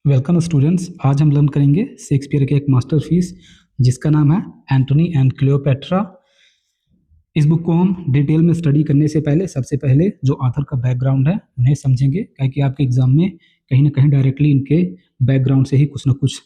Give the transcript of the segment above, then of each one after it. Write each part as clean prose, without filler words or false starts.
Welcome students. आज हम learn करेंगे शेक्सपियर के एक मास्टरपीस जिसका नाम है एंटोनी एंड क्लियोपेट्रा। इस बुक को हम डिटेल में स्टडी करने से पहले सबसे पहले जो ऑथर का बैकग्राउंड है उन्हें समझेंगे, क्योंकि आपके एग्जाम में कहीं ना कहीं डायरेक्टली इनके बैकग्राउंड से ही कुछ ना कुछ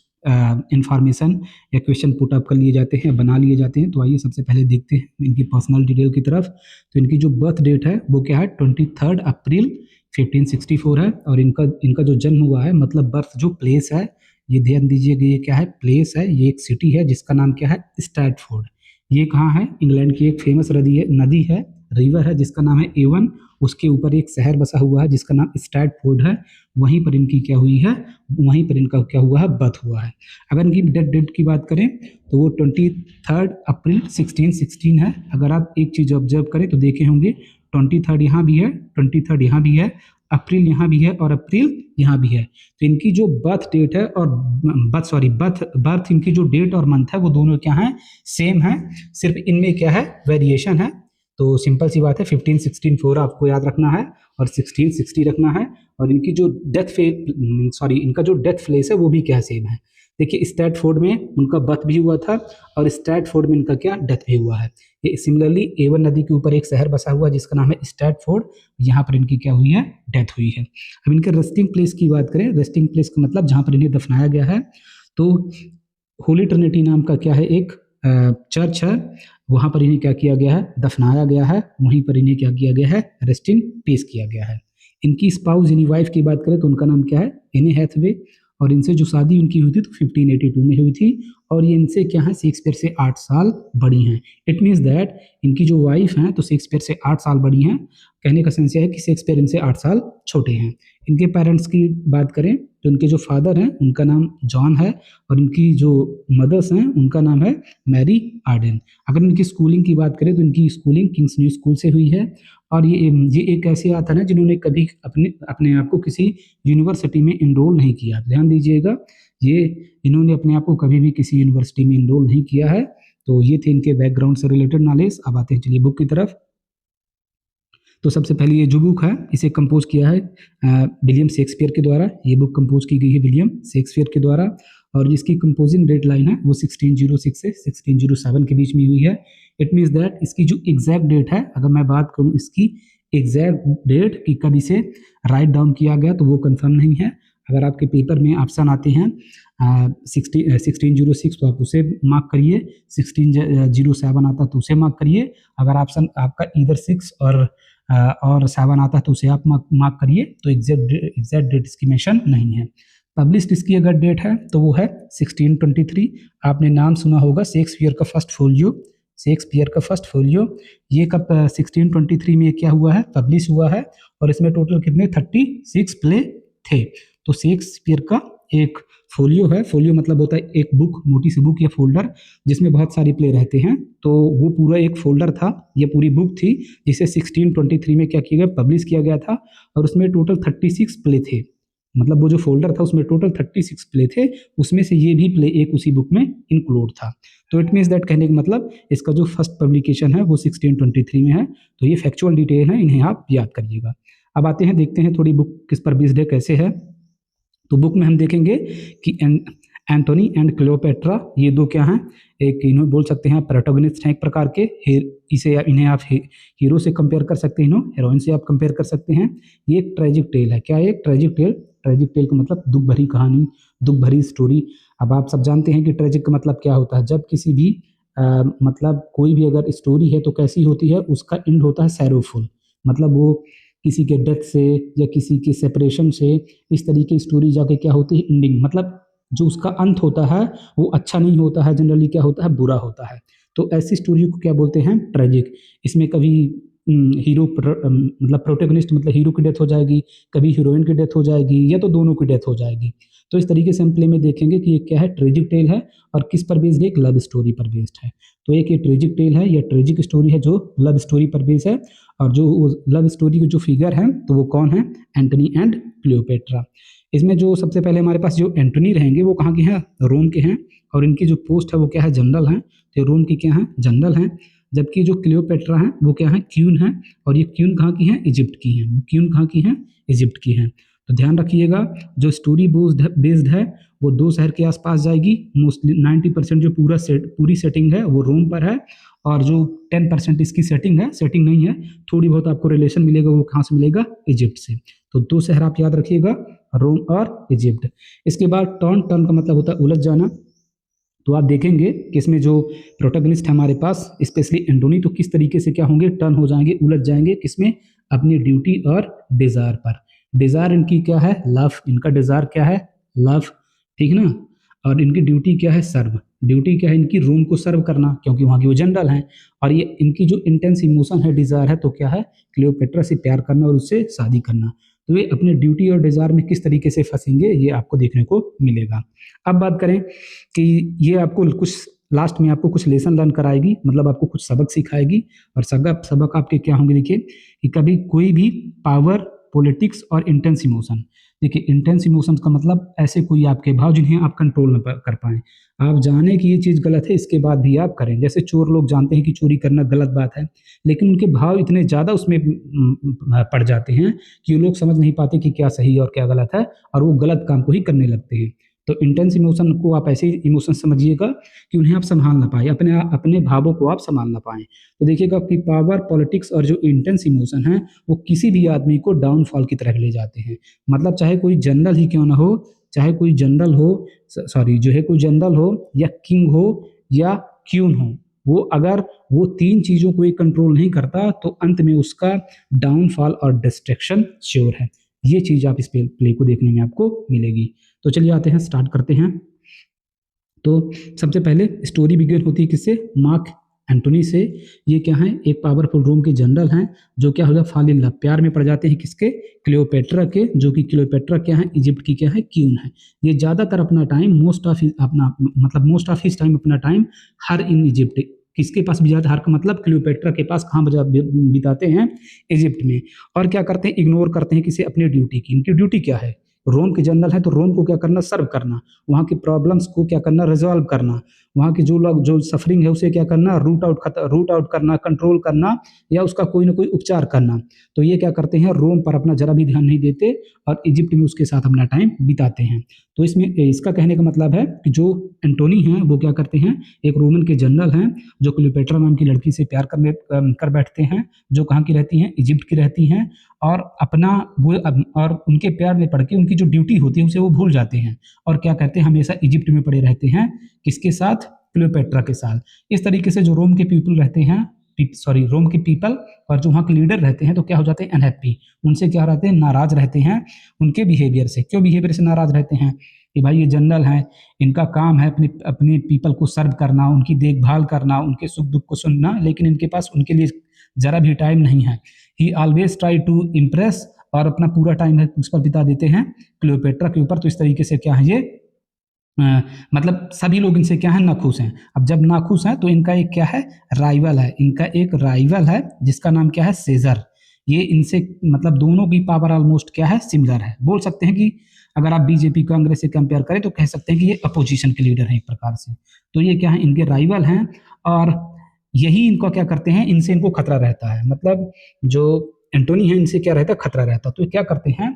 इंफॉर्मेशन या क्वेश्चन पुट अप कर लिए जाते हैं, बना लिए जाते हैं। तो आइए सबसे पहले देखते हैं इनकी पर्सनल डिटेल की तरफ। तो इनकी जो बर्थ डेट है वो क्या है, 23 अप्रैल 1564 है। और इनका जो जन्म हुआ है, मतलब बर्थ जो प्लेस है, ये ध्यान दीजिएगा, ये क्या है, प्लेस है, ये एक सिटी है जिसका नाम क्या है, स्ट्रैटफोर्ड। ये कहाँ है, इंग्लैंड की एक फेमस नदी है, रिवर है जिसका नाम है एवन। उसके ऊपर एक शहर बसा हुआ है जिसका नाम स्ट्रैटफोर्ड है। वहीं पर इनकी क्या हुई है, वहीं पर इनका क्या हुआ है, बर्थ हुआ है। अगर इनकी डेट की बात करें तो वो 23 अप्रैल 1616 है। अगर आप एक चीज ऑब्जर्व करें तो देखे होंगे 23 यहाँ भी है, 23 यहाँ भी है, अप्रैल यहाँ भी है और अप्रैल यहाँ भी है। तो इनकी जो बर्थ डेट है और बर्थ इनकी जो डेट और मंथ है वो दोनों क्या है, सेम है। सिर्फ इनमें क्या है, वेरिएशन है। तो सिंपल सी बात है, 1564 आपको याद रखना है और 1660 रखना है। और इनकी जो इनका जो डेथ प्लेस है वो भी क्या सेम है। देखिए, स्ट्रैटफोर्ड में उनका बर्थ भी हुआ था और स्ट्रैटफोर्ड में इनका क्या डेथ भी हुआ है। ये सिमिलरली एवन नदी के ऊपर एक शहर बसा हुआ है जिसका नाम है स्ट्रैटफोर्ड। यहाँ पर इनकी क्या हुई है, डेथ हुई है। अब इनके रेस्टिंग प्लेस की बात करें, रेस्टिंग प्लेस का मतलब जहाँ पर इन्हें दफनाया गया है, तो होली ट्रिनिटी नाम का क्या है, एक चर्च है, वहां पर इन्हें क्या किया गया है, दफनाया गया है। वहीं पर इन्हें क्या किया गया है, रेस्टिंग पीस किया गया है। इनकी स्पाउस यानी वाइफ की बात करें तो उनका नाम क्या है, एनी हैथवे। और इनसे जो शादी उनकी हुई थी तो 1582 में हुई थी। और ये इनसे क्या है, शेक्सपियर से 8 साल बड़ी हैं। इट मीन्स दैट इनकी जो वाइफ हैं तो शेक्सपियर से 8 साल बड़ी हैं। कहने का सेंस यह है कि शेक्सपियर इनसे 8 साल छोटे हैं। इनके पेरेंट्स की बात करें तो उनके जो फादर हैं उनका नाम जॉन है और इनकी जो मदर्स हैं उनका नाम है मैरी आर्डन। अगर इनकी स्कूलिंग की बात करें तो इनकी स्कूलिंग किंग्स न्यू स्कूल से हुई है। और ये एक ऐसे आथर है जिन्होंने कभी अपने आप को किसी यूनिवर्सिटी में इनरोल नहीं किया। ध्यान दीजिएगा, ये इन्होंने अपने आप को कभी भी किसी यूनिवर्सिटी में इनरोल नहीं किया है। तो ये थे इनके बैकग्राउंड से रिलेटेड नॉलेज। अब आते हैं चलिए बुक की तरफ। तो सबसे पहले ये जो बुक है इसे कंपोज किया है विलियम शेक्सपियर के द्वारा। ये बुक कंपोज की गई है विलियम शेक्सपियर के द्वारा और जिसकी कंपोजिंग डेट लाइन है वो 1606 से 1607 के बीच में हुई है। इट मीन्स दैट इसकी जो एग्जैक्ट डेट है, अगर मैं बात करूं इसकी एग्जैक्ट डेट कि कब इसे राइट डाउन किया गया तो वो कंफर्म नहीं है। अगर आपके पेपर में ऑप्शन आते हैं 1606 तो आप उसे मार्क करिए, 1607 आता है तो उसे मार्क करिए। अगर ऑप्शन आपका इधर 6 और 7 आता है तो उसे आप मार्क करिए। तो एग्जैक्ट डेट इसकी मेंशन नहीं है। पब्लिश्ड इसकी अगर डेट है तो वो है 1623। आपने नाम सुना होगा शेक्सपियर का फर्स्ट फोलियो। शेक्सपियर का फर्स्ट फोलियो ये कब 1623 में क्या हुआ है, पब्लिश हुआ है। और इसमें टोटल कितने 36 प्ले थे। तो शेक्सपियर का एक फोलियो है, फोलियो मतलब होता है एक बुक, मोटी सी बुक या फोल्डर जिसमें बहुत सारी प्ले रहते हैं। तो वो पूरा एक फोल्डर था, ये पूरी बुक थी जिसे 1623 में क्या किया गया, पब्लिश किया गया था। और उसमें टोटल 36 प्ले थे। मतलब वो जो फोल्डर था उसमें टोटल 36 प्ले थे, उसमें से ये भी प्ले एक उसी बुक में इंक्लूड था। तो इट मीन्स दैट कहने का मतलब इसका जो फर्स्ट पब्लिकेशन है वो 1623 में है। तो ये फैक्चुअल डिटेल है, इन्हें आप याद करिएगा। अब आते हैं, देखते हैं थोड़ी बुक किस पर बेस्ड है, कैसे है। तो बुक में हम देखेंगे कि एंटोनी एंड क्लियोपेट्रा ये दो क्या हैं, एक इन्हें बोल सकते हैं प्रोटोगनिस्ट हैं एक प्रकार के। इन्हें आप हीरो से कंपेयर कर सकते हैं, हीरोइन से आप कंपेयर कर सकते हैं। ये एक ट्रेजिक टेल है। क्या है, एक ट्रेजिक टेल। ट्रेजिक टेल का मतलब दुख भरी कहानी, दुख भरी स्टोरी। अब आप सब जानते हैं कि ट्रेजिक का मतलब क्या होता है। जब किसी भी मतलब कोई भी अगर स्टोरी है तो कैसी होती है, उसका एंड होता है सैरोफुल। मतलब वो किसी के डेथ से या किसी के सेपरेशन से, इस तरीके की स्टोरी जाके क्या होती है, एंडिंग मतलब जो उसका अंत होता है वो अच्छा नहीं होता है, जनरली क्या होता है, बुरा होता है। तो ऐसी स्टोरी को क्या बोलते हैं, ट्रेजिक। इसमें कभी हीरो मतलब प्रोटैगनिस्ट मतलब हीरो की डेथ हो जाएगी, कभी हीरोइन की डेथ हो जाएगी, या तो दोनों की डेथ हो जाएगी। तो इस तरीके से हम प्ले में देखेंगे कि ये क्या है, ट्रेजिक टेल है। और किस पर बेस्ड है, एक लव स्टोरी पर बेस्ड है। तो एक ये ट्रेजिक टेल है या ट्रेजिक स्टोरी है जो लव स्टोरी पर बेस्ड है। और जो लव स्टोरी के जो फिगर हैं तो वो कौन है, एंटोनी एंड क्लियोपेट्रा। इसमें जो सबसे पहले हमारे पास जो एंटोनी रहेंगे वो कहाँ के हैं, रोम के हैं। और इनकी जो पोस्ट है वो क्या है, जनरल है। तो रोम की क्या है, जनरल है। जबकि जो क्लियोपेट्रा हैं वो क्या है, क्वीन है। और ये क्वीन कहाँ की हैं, इजिप्ट की हैं। क्वीन कहाँ की हैं, इजिप्ट की हैं। तो ध्यान रखिएगा, जो स्टोरी बेस्ड है वो 2 शहर के आसपास जाएगी। मोस्टली 90% जो पूरी सेटिंग है वो रोम पर है, और जो 10% इसकी सेटिंग नहीं है, थोड़ी बहुत आपको रिलेशन मिलेगा, वो कहाँ से मिलेगा, इजिप्ट से। तो 2 शहर आप याद रखिएगा, रोम और इजिप्ट। इसके बाद टर्न का मतलब होता है उलझ जाना। तो आप देखेंगे कि इसमें जो प्रोटैगनिस्ट है हमारे पास, स्पेशली एंटोनी, तो किस तरीके से क्या होंगे, टर्न हो जाएंगे, उलझ जाएंगे, किसमें, अपनी ड्यूटी और डिजायर पर। डिजायर इनकी क्या है, लव, इनका डिजायर क्या है, लव, ठीक है ना, और इनकी ड्यूटी क्या है, सर्व। ड्यूटी क्या है इनकी, रोम को सर्व करना, क्योंकि वहाँ की वो जनरल हैं। और ये इनकी जो इंटेंस इमोशन है, डिजायर है, तो क्या है, क्लियोपेट्रा से प्यार करना और उससे शादी करना। तो ये अपने ड्यूटी और डिजायर में किस तरीके से फंसेंगे, ये आपको देखने को मिलेगा। अब बात करें कि ये आपको कुछ लास्ट में आपको कुछ लेसन लर्न कराएगी, मतलब आपको कुछ सबक सिखाएगी। और सबक आपके क्या होंगे, देखिए कि कभी कोई भी पावर, पॉलिटिक्स और इंटेंस इमोशन। देखिए इंटेंस इमोशंस का मतलब ऐसे कोई आपके भाव जिन्हें आप कंट्रोल न कर पाएं। आप जाने कि ये चीज़ गलत है, इसके बाद भी आप करें। जैसे चोर लोग जानते हैं कि चोरी करना गलत बात है, लेकिन उनके भाव इतने ज़्यादा उसमें पड़ जाते हैं कि वो लोग समझ नहीं पाते कि क्या सही और क्या गलत है, और वो गलत काम को ही करने लगते हैं। तो इंटेंस इमोशन को आप ऐसे इमोशन समझिएगा कि उन्हें आप संभाल ना पाए, अपने भावों को आप संभाल ना पाएं। तो देखिएगा कि पावर, पॉलिटिक्स और जो इंटेंस इमोशन है वो किसी भी आदमी को डाउनफॉल की तरफ ले जाते हैं। मतलब चाहे कोई जनरल ही क्यों ना हो, चाहे कोई जनरल हो, जो है कोई जनरल हो या किंग हो या क्यून हो, वो अगर वो 3 चीज़ों को एक कंट्रोल नहीं करता तो अंत में उसका डाउनफॉल और डिस्ट्रैक्शन श्योर है। ये चीज़ आप इस प्ले को देखने में आपको मिलेगी। तो चलिए आते हैं, स्टार्ट करते हैं। तो सबसे पहले स्टोरी बिगिन होती है किससे, मार्क एंटोनी से। ये क्या है, एक पावरफुल रोम के जनरल हैं, जो क्या होगा, फॉल इन लव, प्यार में पड़ जाते हैं किसके, क्लियोपेट्रा के, जो कि क्लियोपेट्रा क्या है, इजिप्ट की क्या है, क्वीन है। ये ज़्यादातर अपना time most of his time अपना टाइम हर इन इजिप्ट, किसके पास भी जाता है, हर का मतलब क्लियोपेट्रा के पास, कहाँ बिताते हैं, इजिप्ट में। और क्या करते हैं, इग्नोर करते हैं किसी, अपनी ड्यूटी की। इनकी ड्यूटी क्या है, रोम के जनरल है तो रोम को क्या करना, सर्व करना, वहाँ की प्रॉब्लम्स को क्या करना, रिजॉल्व करना, वहाँ की जो सफरिंग है उसे क्या करना, रूट आउट करना, कंट्रोल करना, या उसका कोई ना कोई उपचार करना। तो ये क्या करते हैं, रोम पर अपना जरा भी ध्यान नहीं देते और इजिप्ट में उसके साथ अपना टाइम बिताते हैं। तो इसमें इसका कहने का मतलब है कि जो एंटोनी हैं वो क्या करते हैं, एक रोमन के जनरल हैं, जो क्लियोपेट्रा नाम की लड़की से प्यार कर बैठते हैं, जो कहाँ की रहती हैं, इजिप्ट की रहती हैं, और और उनके प्यार में पड़ के उनकी जो ड्यूटी होती है उसे वो भूल जाते हैं, और क्या कहते हैं, हमेशा इजिप्ट में पड़े रहते हैं, किसके साथ, क्लियोपेट्रा के साथ। इस तरीके से जो रोम के पीपल रहते हैं, रोम के पीपल और जो वहाँ के लीडर रहते हैं, तो क्या हो जाते हैं, अनहैप्पी, उनसे क्या रहते हैं, नाराज रहते हैं, उनके बिहेवियर से। क्यों बिहेवियर से नाराज रहते हैं, कि भाई ये जनरल हैं, इनका काम है अपने पीपल को सर्व करना, उनकी देखभाल करना, उनके सुख दुख को सुनना, लेकिन इनके पास उनके लिए जरा भी टाइम नहीं है। He always try to impress, और अपना पूरा टाइम है उस पर बिता देते हैं, क्लियोपेट्रा के ऊपर। तो इस तरीके से क्या है, ये मतलब सभी लोग इनसे क्या है, नाखुश हैं। अब जब नाखुश हैं तो इनका एक क्या है, राइवल है, इनका एक राइवल है जिसका नाम क्या है, सेजर। ये इनसे मतलब दोनों की पावर ऑलमोस्ट क्या है, सिमिलर है। बोल सकते हैं कि अगर आप बीजेपी कांग्रेस से कंपेयर करें तो कह सकते हैं कि ये अपोजिशन के लीडर हैं एक प्रकार से। तो ये क्या है, इनके राइवल हैं, और यही इनको क्या करते हैं, इनसे इनको खतरा रहता है। मतलब जो एंटोनी है इनसे क्या रहता है, खतरा रहता है। तो क्या करते हैं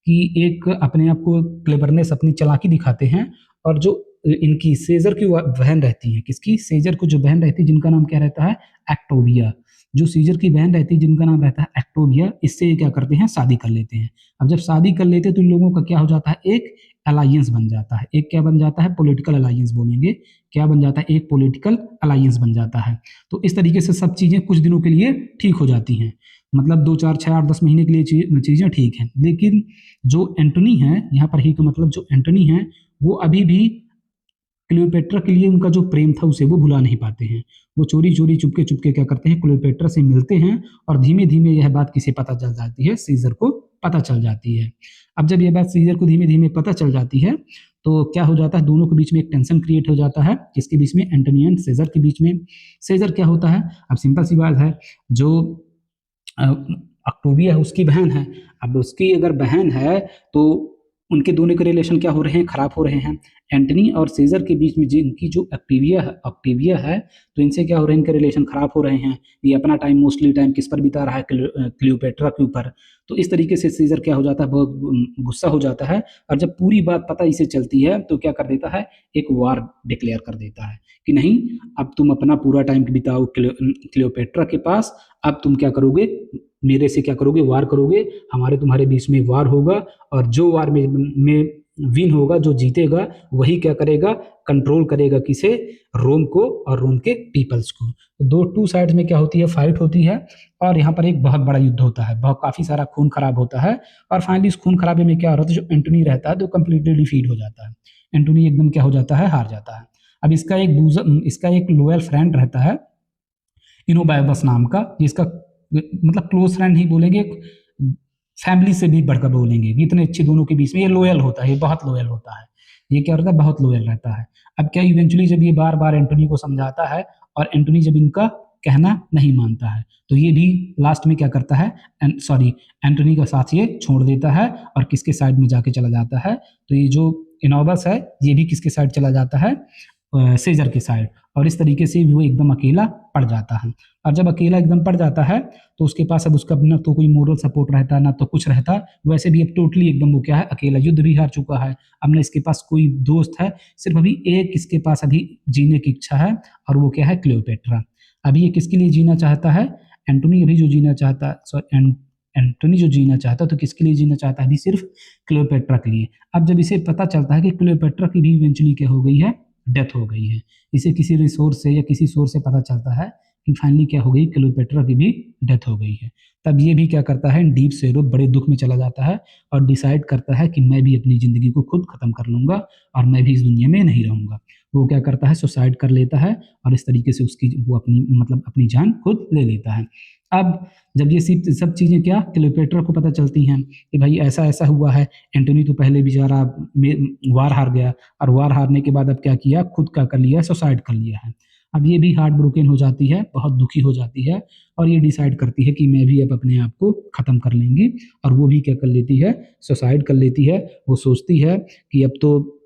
कि एक अपने आप को क्लेवरनेस, अपनी चालाकी दिखाते हैं, और जो इनकी सेजर की बहन रहती है, किसकी, सेजर को जो बहन रहती है जिनका नाम क्या रहता है, एक्टोविया, जो सीजर की बहन रहती है जिनका नाम रहता है एक्टोविया, इससे ये क्या करते हैं, शादी कर लेते हैं। अब जब शादी कर लेते हैं तो इन लोगों का क्या हो जाता है, एक अलायंस बन जाता है। एक क्या बन जाता है, पॉलिटिकल अलायंस बोलेंगे, क्या बन जाता है, एक पॉलिटिकल अलायंस बन जाता है। तो इस तरीके से सब चीज़ें कुछ दिनों के लिए ठीक हो जाती हैं, मतलब 2, 4, 6, 8, 10 महीने के लिए चीज़ें ठीक हैं। लेकिन जो एंटोनी है, यहाँ पर ही का मतलब जो एंटोनी है, वो अभी भी क्लियोपेट्रा के लिए उनका जो प्रेम था उसे वो भुला नहीं पाते हैं। वो चोरी चोरी चुपके चुपके क्या करते हैं, क्लियोपेट्रा से मिलते हैं, और धीमे धीमे यह बात किसे पता चल जाती है, सीजर को पता चल जाती है। अब जब यह बात सीजर को धीमे धीमे पता चल जाती है तो क्या हो जाता है, दोनों के बीच में एक टेंशन क्रिएट हो जाता है। किसके बीच में, एंटोनी एंड सेजर के बीच में। सेजर क्या होता है, अब सिंपल सी बात है, जो ऑक्टोविया है उसकी बहन है। अब उसकी अगर बहन है तो उनके दोनों के रिलेशन क्या हो रहे हैं, खराब हो रहे हैं। एंटनी और सीजर के बीच में जिनकी जो ऑक्टेविया है तो इनसे क्या हो रहे हैं, इनके रिलेशन खराब हो रहे हैं। ये अपना टाइम मोस्टली टाइम किस पर बिता रहा है, क्लियोपेट्रा के ऊपर। तो इस तरीके से सीजर क्या हो जाता है, बहुत गुस्सा हो जाता है, और जब पूरी बात पता इसे चलती है तो क्या कर देता है, एक वार डिक्लेयर कर देता है कि नहीं, अब तुम अपना पूरा टाइम बिताओ क्लियोपेट्रा के पास, अब तुम क्या करोगे, मेरे से क्या करोगे, वार करोगे, हमारे तुम्हारे बीच में वार होगा, और जो वार में विन होगा, जो जीतेगा वही क्या करेगा, कंट्रोल करेगा किसे, रोम को और रोम के पीपल्स को। तो टू साइड्स में क्या होती है, फाइट होती है, और यहाँ पर एक बहुत बड़ा युद्ध होता है, बहुत काफी सारा खून खराब होता है, और फाइनली इस खून खराबे में क्या हो रहा है, जो एंटोनी रहता है तो कंप्लीटली डिफीट हो जाता है, एंटोनी एकदम क्या हो जाता है, हार जाता है। अब इसका एक लोयल फ्रेंड रहता है इनोबायबस नाम का, जिसका मतलब क्लोज फ्रेंड ही बोलेंगे, फैमिली से भी बढ़कर बोलेंगे, इतने अच्छे दोनों के बीच में ये लॉयल होता है, ये बहुत लॉयल होता है, ये क्या होता है, बहुत लॉयल रहता है। अब क्या इवेंचुअली जब ये बार बार एंटोनी को समझाता है और एंटोनी जब इनका कहना नहीं मानता है तो ये भी लास्ट में क्या करता है, एंटोनी का साथ ये छोड़ देता है और किसके साइड में जाके चला जाता है, तो ये जो इनोबस है ये भी किसके साइड चला जाता है, सीजर के साइड, और इस तरीके से वो एकदम अकेला पड़ जाता है। और जब अकेला एकदम पड़ जाता है तो उसके पास अब उसका ना तो कोई मोरल सपोर्ट रहता ना तो कुछ रहता, वैसे भी अब टोटली एकदम वो क्या है, अकेला, युद्ध भी हार चुका है, अब ना इसके पास कोई दोस्त है, सिर्फ अभी एक इसके पास अभी जीने की इच्छा है, और वो क्या है, क्लियोपेट्रा। अभी ये किसके लिए जीना चाहता है, एंटोनी अभी जो जीना चाहता है, एंटोनी जो जीना चाहता है तो किसके लिए जीना चाहता है, अभी सिर्फ क्लियोपेट्रा के लिए। अब जब इसे पता चलता है कि क्लियोपेट्रा की भी इवेंचुअली क्या हो गई है, डेथ हो गई है, इसे किसी रिसोर्स से या किसी सोर्स से पता चलता है कि फाइनली क्या हो गई, क्लियोपेट्रा की भी डेथ हो गई है। तब ये भी क्या करता है, डीप सैरो बड़े दुख में चला जाता है और डिसाइड करता है कि मैं भी अपनी जिंदगी को खुद खत्म कर लूंगा और मैं भी इस दुनिया में नहीं रहूंगा। वो क्या करता है, सुसाइड कर लेता है, और इस तरीके से वो अपनी जान खुद ले लेता है। अब जब ये सब चीजें क्या क्लियोपेट्रा को पता चलती हैं कि भाई ऐसा ऐसा हुआ है, एंटोनी तो पहले बेचारा वार हार गया, और वार हारने के बाद अब क्या किया, खुद क्या कर लिया, सुसाइड कर लिया है। अब ये भी हार्ट ब्रोकन हो जाती है, बहुत दुखी हो जाती है, और ये डिसाइड करती है कि मैं भी अब अपने आप को खत्म कर लेंगी, और वो भी क्या कर लेती है, सुसाइड कर लेती है। वो सोचती है कि अब तो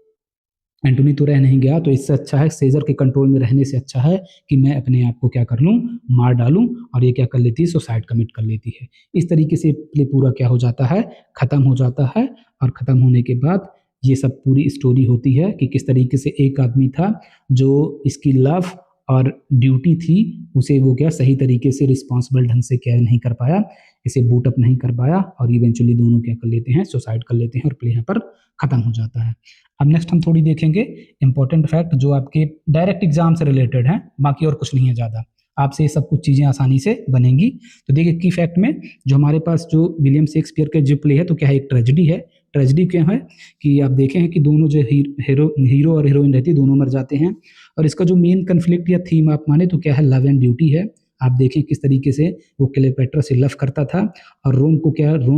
एंटोनी तो रह नहीं गया, तो इससे अच्छा है, सीजर के कंट्रोल में रहने से अच्छा है कि मैं अपने आप को क्या कर लूं, मार डालूं, और ये क्या कर लेती है, सुसाइड कमिट कर लेती है। इस तरीके से प्ले पूरा क्या हो जाता है, खत्म हो जाता है, और खत्म होने के बाद ये सब पूरी स्टोरी होती है कि किस तरीके से एक आदमी था जो इसकी लव और ड्यूटी थी उसे वो क्या सही तरीके से रिस्पॉन्सिबल ढंग से क्या नहीं कर पाया, इसे बूट अप नहीं कर पाया, और इवेंचुअली दोनों क्या कर लेते हैं, सुसाइड कर लेते हैं, और प्ले यहाँ पर खत्म हो जाता है। अब नेक्स्ट हम थोड़ी देखेंगे इंपॉर्टेंट फैक्ट जो आपके डायरेक्ट एग्जाम से रिलेटेड हैं, बाकी और कुछ नहीं है ज़्यादा, आपसे ये सब कुछ चीज़ें आसानी से बनेंगी। तो देखिए की फैक्ट में जो हमारे पास जो विलियम शेक्सपियर के जो प्ले है तो क्या है, एक ट्रेजेडी है। ट्रेजेडी क्या है कि आप देखें हैं कि दोनों जो हीरो और हीरोइन रहती है दोनों मर जाते हैं, और इसका जो मेन कन्फ्लिक्ट या थीम आप माने तो क्या है, लव एंड ड्यूटी है। आप देखें किस तरीके से वो क्लियोपेट्रा से लव करता था और रोम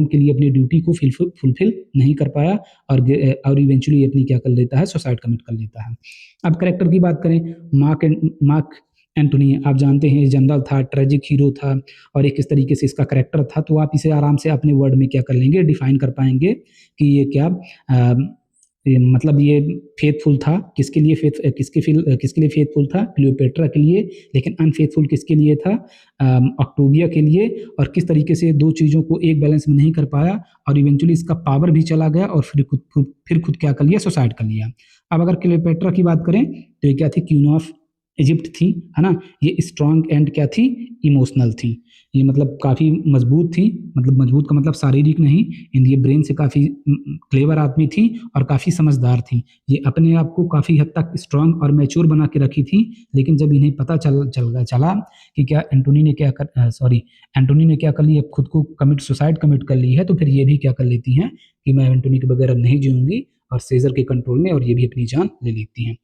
के लिए अपनी ड्यूटी को फुलफिल नहीं कर पाया, और इवेंचुअली अपनी क्या कर लेता है, सुसाइड कमिट कर लेता है। अब कैरेक्टर की बात करें, मार्क एंटोनी आप जानते हैं जनरल था, ट्रेजिक हीरो था, और एक किस तरीके से इसका कैरेक्टर था, तो आप इसे आराम से अपने वर्ड में क्या कर लेंगे, डिफाइन कर पाएंगे कि ये क्या मतलब ये फेथफुल था, किसके लिए फेथफुल था, क्लियोपेट्रा के लिए, लेकिन अनफेथफुल किसके लिए था, ऑक्टेविया के लिए, और किस तरीके से दो चीज़ों को एक बैलेंस में नहीं कर पाया, और इवेंचुअली इसका पावर भी चला गया, और फिर खुद क्या कर लिया, सुसाइड कर लिया। अब अगर क्लियोपेट्रा की बात करें तो ये क्या थी, क्वीन ऑफ इजिप्ट थी, है ना, ये स्ट्रॉन्ग एंड क्या थी, इमोशनल थी, ये मतलब काफ़ी मजबूत थी, मतलब मजबूत का मतलब शारीरिक नहीं, ये ब्रेन से काफ़ी क्लेवर आदमी थी और काफ़ी समझदार थी। ये अपने आप को काफ़ी हद तक स्ट्रांग और मैच्योर बना के रखी थी, लेकिन जब इन्हें पता चला कि क्या एंटोनी ने क्या कर लिया, खुद को सुसाइड कमिट कर ली है, तो फिर ये भी क्या कर लेती हैं कि मैं एंटोनी के बगैर अब नहीं जीऊंगी, और सीजर के कंट्रोल में, और ये भी अपनी जान ले लेती हैं।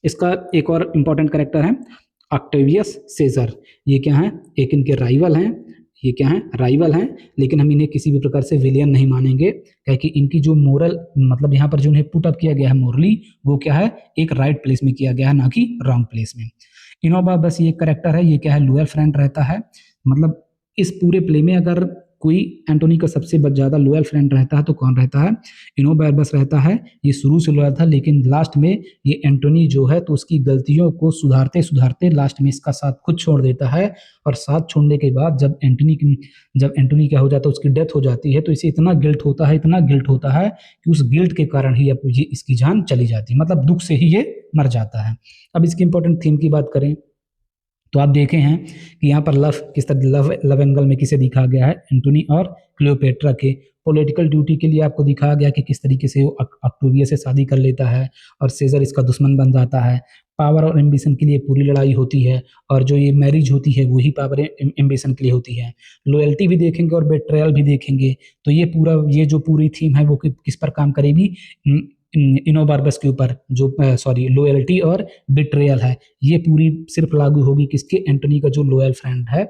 इसका एक और इम्पॉर्टेंट कैरेक्टर है ऑक्टेवियस सीजर। ये क्या है, एक इनके राइवल हैं, ये क्या है, राइवल हैं, लेकिन हम इन्हें किसी भी प्रकार से विलियन नहीं मानेंगे, क्योंकि इनकी जो मोरल मतलब यहाँ पर जो उन्हें पुट अप किया गया है मोरली, वो क्या है, एक राइट प्लेस में किया गया है, ना कि रॉन्ग प्लेस में। इनोबा बस ये कैरेक्टर है, ये क्या है, लॉयल फ्रेंड रहता है। मतलब इस पूरे प्ले में अगर कोई एंटोनी का सबसे ज़्यादा लॉयल फ्रेंड रहता है तो कौन रहता है? इनोबार्बस रहता है। ये शुरू से लॉयल था, लेकिन लास्ट में ये एंटोनी जो है तो उसकी गलतियों को सुधारते सुधारते लास्ट में इसका साथ खुद छोड़ देता है। और साथ छोड़ने के बाद जब एंटोनी क्या हो जाता है, उसकी डेथ हो जाती है, तो इसे इतना गिल्ट होता है कि उस गिल्ट के कारण ही अब ये इसकी जान चली जाती है, मतलब दुख से ही ये मर जाता है। अब इसकी इंपॉर्टेंट थीम की बात करें तो आप देखे हैं कि यहाँ पर लव एंगल में किसे दिखा गया है? एंटोनी और क्लियोपेट्रा के पॉलिटिकल ड्यूटी के लिए आपको दिखाया गया कि किस तरीके से वो ऑक्टेविया से शादी कर लेता है और सीजर इसका दुश्मन बन जाता है। पावर और एम्बिशन के लिए पूरी लड़ाई होती है, और जो ये मैरिज होती है वही पावर एम्बिशन के लिए होती है। लॉयल्टी भी देखेंगे और बेट्रेयल भी देखेंगे। तो ये जो पूरी थीम है वो किस पर काम करेगी? इनोबार्बस के ऊपर, जो लॉयल्टी और बिट्रेयल है, ये पूरी सिर्फ लागू होगी किसके? एंटोनी का जो लॉयल फ्रेंड है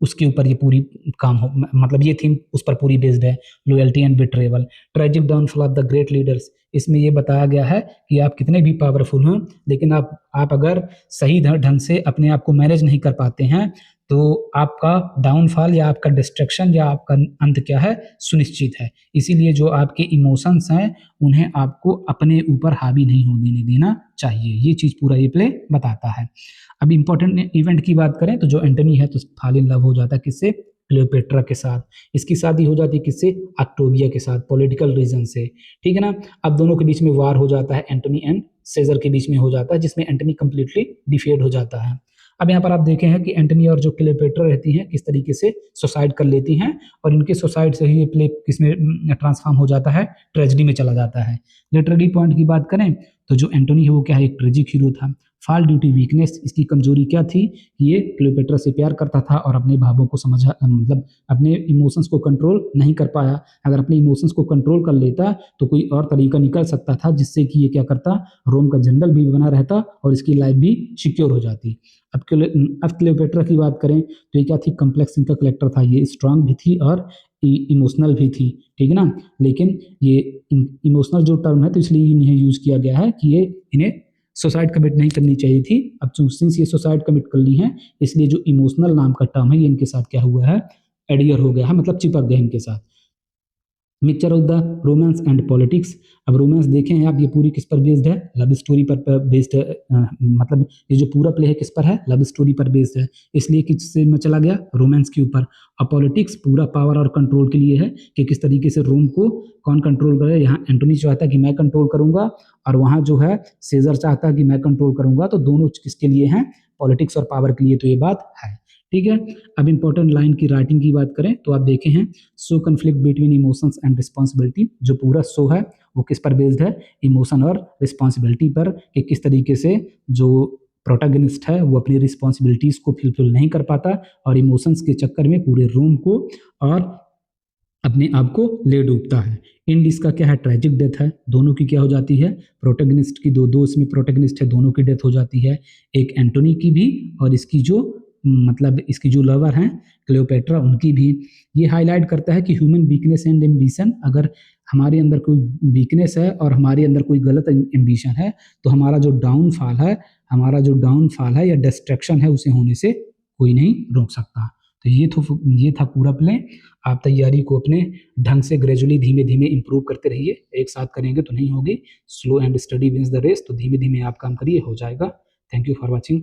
उसके ऊपर ये पूरी काम हो, मतलब ये थीम उस पर पूरी बेस्ड है, loyalty and betrayal. Tragic downfall of the great leaders, इसमें ये बताया गया है कि आप कितने भी पावरफुल हों, लेकिन आप अगर सही ढंग से अपने आप को मैनेज नहीं कर पाते हैं तो आपका डाउनफॉल या आपका डिस्ट्रक्शन या आपका अंत क्या है? सुनिश्चित है। इसीलिए जो आपके इमोशंस हैं उन्हें आपको अपने ऊपर हावी नहीं होने देना चाहिए। ये चीज़ पूरा ये प्ले बताता है। अब इम्पोर्टेंट इवेंट की बात करें तो जो एंटोनी है तो फॉल इन लव हो जाता है किससे? क्लियोपेट्रा के साथ। इसकी शादी हो जाती है किससे? ऑक्टेविया के साथ, पॉलिटिकल रीजन से। ठीक है ना। अब दोनों के बीच में वार हो जाता है, एंटोनी एंड सीजर के बीच में हो जाता है, जिसमें एंटोनी कंप्लीटली डिफीट हो जाता है। अब यहाँ पर आप देखें हैं कि एंटोनी और जो क्लियोपेट्रा रहती हैं किस तरीके से सुसाइड कर लेती हैं, और इनके सुसाइड से ही ये प्ले किसमें ट्रांसफॉर्म हो जाता है? ट्रेजेडी में चला जाता है। लिटरेरी पॉइंट की बात करें तो जो एंटोनी है वो क्या है? एक ट्रेजिक हीरो था। फॉल ड्यू टू वीकनेस, इसकी कमजोरी क्या थी? ये क्लियोपेट्रा से प्यार करता था और अपने भावों को मतलब अपने इमोशंस को कंट्रोल नहीं कर पाया। अगर अपने इमोशंस को कंट्रोल कर लेता तो कोई और तरीका निकल सकता था जिससे कि ये क्या करता? रोम का जनरल भी बना रहता और इसकी लाइफ भी सिक्योर हो जाती। अब क्लियोपेट्रा की बात करें तो ये क्या थी? कम्प्लेक्स इनका कलेक्टर था। ये स्ट्रांग भी थी और इमोशनल भी थी। ठीक है ना। लेकिन ये इमोशनल जो टर्म है तो इसलिए इन्हें यूज किया गया है कि ये इन्हें सुसाइड कमिट नहीं करनी चाहिए थी। अब सिंस ये सुसाइड कमिट कर ली है, इसलिए जो इमोशनल नाम का टर्म है ये इनके साथ क्या हुआ है? एडियर हो गया है, मतलब चिपक गया इनके साथ। Mixture of the romance and politics. अब रोमांस देखें हैं आप, ये पूरी किस पर बेस्ड है? लव स्टोरी पर बेस्ड है। मतलब ये जो पूरा प्ले है किस पर है? लव स्टोरी पर बेस्ड है, इसलिए किससे में चला गया? रोमांस के ऊपर। और पॉलिटिक्स पूरा पावर और कंट्रोल के लिए है कि किस तरीके से रोम को कौन कंट्रोल करे। यहाँ एंटोनी चाहता है कि मैं कंट्रोल करूंगा, और वहाँ जो है सीजर चाहता है कि मैं कंट्रोल करूंगा। तो दोनों किसके लिए हैं? पॉलिटिक्स और पावर के लिए। तो ये बात है। ठीक है। अब इंपॉर्टेंट लाइन की राइटिंग की बात करें तो आप देखे हैं show conflict between emotions and responsibility. जो पूरा शो है वो किस पर बेस्ड है? इमोशन और रिस्पॉन्सिबिलिटी पर, कि किस तरीके से जो प्रोटैगनिस्ट है वो अपनी रिस्पॉन्सिबिलिटीज को फुलफिल नहीं कर पाता और इमोशंस के चक्कर में पूरे रूम को और अपने आप को ले डूबता है। एंड इसका क्या है? ट्रेजिक डेथ है। दोनों की क्या हो जाती है? प्रोटैगनिस्ट की दो इसमें प्रोटैगनिस्ट है, दोनों की डेथ हो जाती है। एक एंटोनी की भी और इसकी जो लवर हैं क्लियोपेट्रा उनकी भी। ये हाईलाइट करता है कि ह्यूमन वीकनेस एंड एम्बिशन, अगर हमारे अंदर कोई वीकनेस है और हमारे अंदर कोई गलत एम्बिशन है तो हमारा जो डाउनफॉल है या डिस्ट्रैक्शन है उसे होने से कोई नहीं रोक सकता। तो ये था पूरा प्ले। आप तैयारी को अपने ढंग से ग्रेजुअली धीमे धीमे इंप्रूव करते रहिए। एक साथ करेंगे तो नहीं होगी। Slow and steady wins the race. तो धीमे धीमे आप काम करिए, हो जाएगा। Thank you for watching.